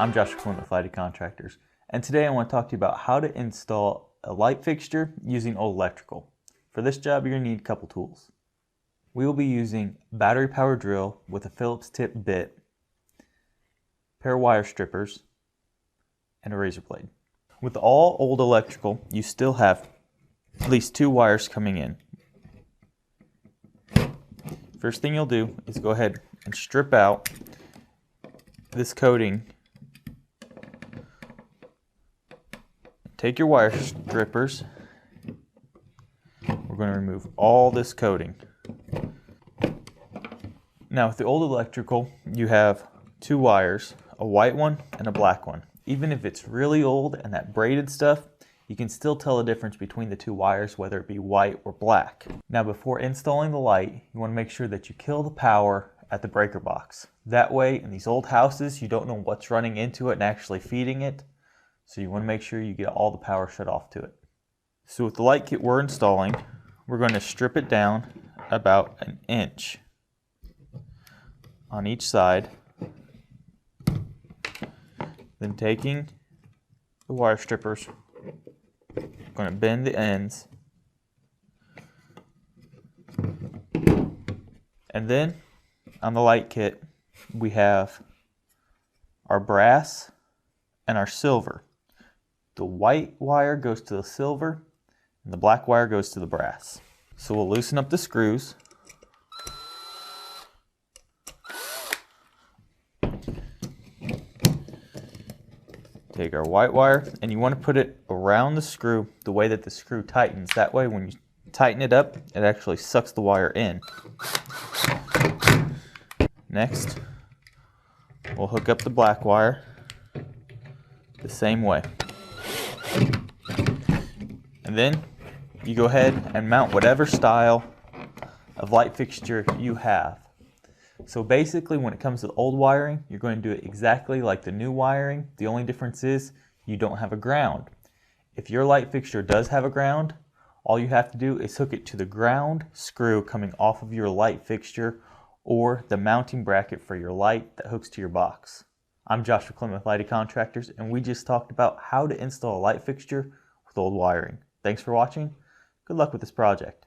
I'm Josh with Lighty Contractors, and today I want to talk to you about how to install a light fixture using old electrical. For this job, you're going to need a couple tools. We will be using a battery powered drill with a Phillips tip bit, a pair of wire strippers, and a razor blade. With all old electrical, you still have at least 2 wires coming in. First thing you'll do is go ahead and strip out this coating. Take your wire strippers. We're going to remove all this coating. Now with the old electrical, you have 2 wires, a white one and a black one. Even if it's really old and that braided stuff, you can still tell the difference between the 2 wires, whether it be white or black. Now before installing the light, you want to make sure that you kill the power at the breaker box. That way, in these old houses, you don't know what's running into it and actually feeding it. So you want to make sure you get all the power shut off to it. So with the light kit we're installing, we're going to strip it down about 1 inch on each side. Then taking the wire strippers, I'm going to bend the ends, and then on the light kit we have our brass and our silver. The white wire goes to the silver and the black wire goes to the brass. So we'll loosen up the screws. Take our white wire, and you want to put it around the screw the way that the screw tightens. That way when you tighten it up, it actually sucks the wire in. Next, we'll hook up the black wire the same way. And then you go ahead and mount whatever style of light fixture you have. So basically, when it comes to old wiring, you're going to do it exactly like the new wiring. The only difference is you don't have a ground. If your light fixture does have a ground, all you have to do is hook it to the ground screw coming off of your light fixture or the mounting bracket for your light that hooks to your box. I'm Josh with Lighty Contractors, and we just talked about how to install a light fixture with old wiring. Thanks for watching. Good luck with this project.